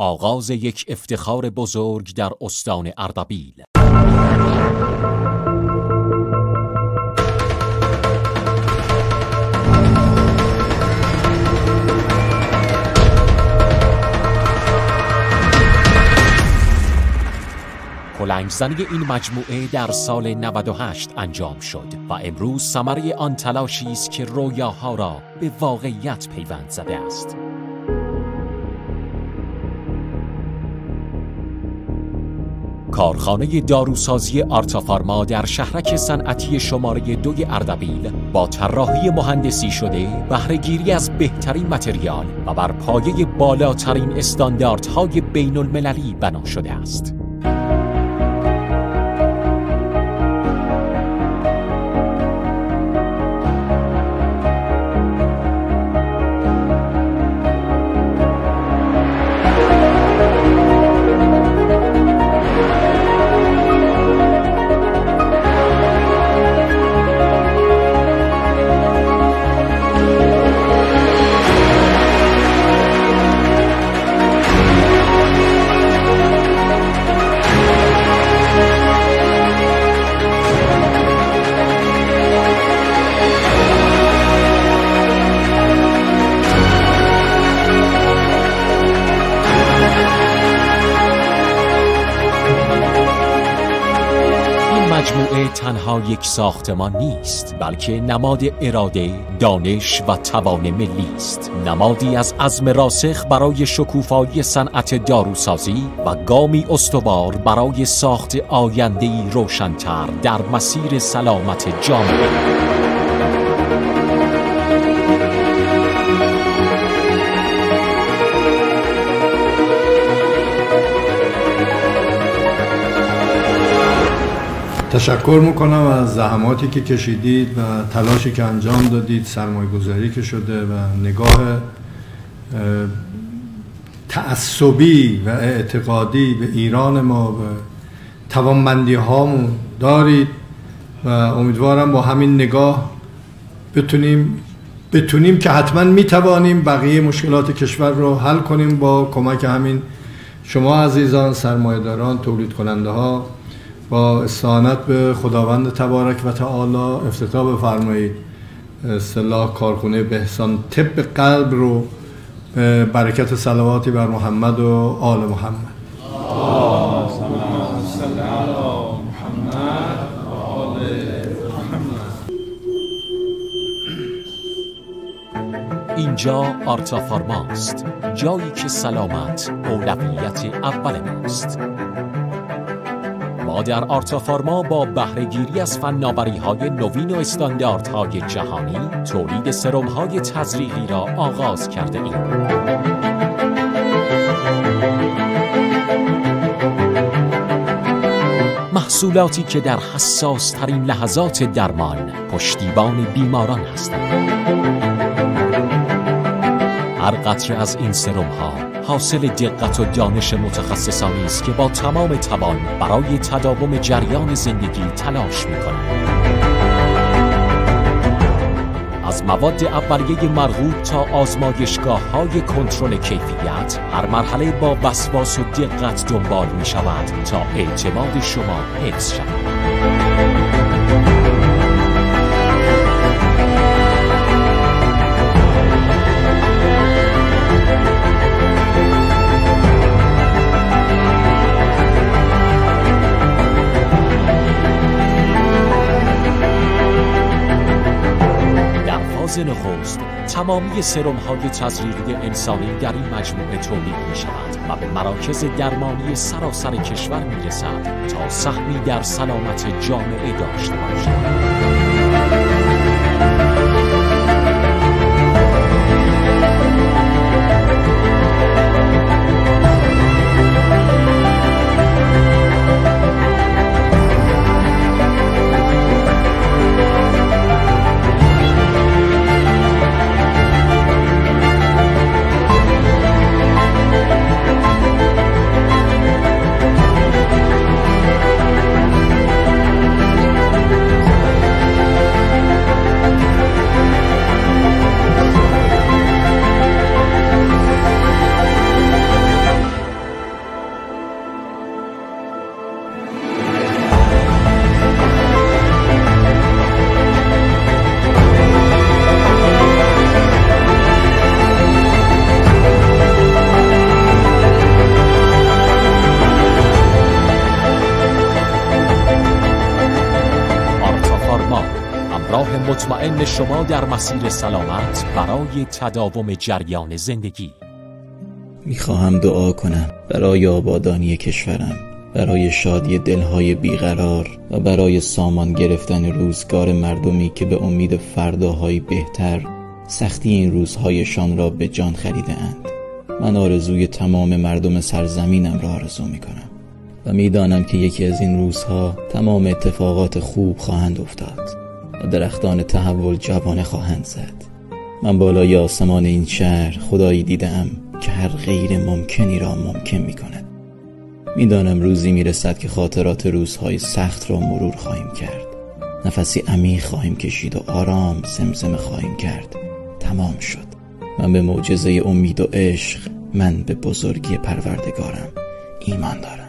آغاز یک افتخار بزرگ در استان اردبیل. کلنگ‌زنی این مجموعه در سال 98 انجام شد و امروز ثمره آن تلاشی است که رویاها را به واقعیت پیوند زده است. کارخانه داروسازی آرتافارما در شهرک صنعتی شماره 2 اردبیل با طراحی مهندسی شده، بهره‌گیری از بهترین متریال و بر پایه بالاترین استانداردهای بین‌المللی بنا شده است. مجموعه تنها یک ساختمان نیست، بلکه نماد اراده، دانش و توان ملی است. نمادی از عزم راسخ برای شکوفایی صنعت داروسازی و گامی استوار برای ساخت آینده‌ای روشن‌تر در مسیر سلامت جامعه. تشکر میکنم از زحماتی که کشیدید و تلاشی که انجام دادید، سرمایه‌گذاری که شده و نگاه تعصبی و اعتقادی به ایران ما و توانمندی هامون دارید و امیدوارم با همین نگاه بتونیم که حتما میتوانیم بقیه مشکلات کشور رو حل کنیم با کمک همین شما عزیزان، سرمایه‌داران، تولید کننده ها. با استعانت به خداوند تبارک و تعالی افتتاح بفرمایید اصطلاح کارخانه بهسان طب قلب رو به برکت صلواتی بر محمد و آل محمد. اینجا آرتافارما است، جایی که سلامت اولویت اول ماست. ما در آرتافارما با بهره‌گیری از فناوری‌های نوین و استانداردهای جهانی تولید سرم‌های تزریقی را آغاز کرده ایم. محصولاتی که در حساس‌ترین لحظات درمان پشتیبان بیماران هستند. هر قطره از این سرم‌ها حاصل دقت و دانش متخصصانی است که با تمام توان برای تداوم جریان زندگی تلاش می‌کنند. از مواد اولیه مرغوب تا آزمایشگاه‌های کنترل کیفیت، هر مرحله با وسواس و دقت دنبال می‌شود تا اعتماد شما حفظ شود. نخست تمامی سرم‌های تزریقی انسانی در این مجموعه تولید می‌شود و به مراکز درمانی سراسر کشور می‌رسد تا سهمی در سلامت جامعه داشته باشد. مطمئن شما در مسیر سلامت برای تداوم جریان زندگی. میخواهم دعا کنم برای آبادانی کشورم، برای شادی دلهای بیقرار و برای سامان گرفتن روزگار مردمی که به امید فرداهای بهتر سختی این روزهایشان را به جان خریده اند. من آرزوی تمام مردم سرزمینم را آرزو میکنم و میدانم که یکی از این روزها تمام اتفاقات خوب خواهند افتاد و درختان تحول جوانه خواهند زد. من بالای آسمان این شهر خدایی دیدم که هر غیر ممکنی را ممکن میکند. میدانم روزی میرسد که خاطرات روزهای سخت را مرور خواهیم کرد، نفسی عمیق خواهیم کشید و آرام زمزمه خواهیم کرد. تمام شد. من به معجزه امید و عشق، من به بزرگی پروردگارم ایمان دارم.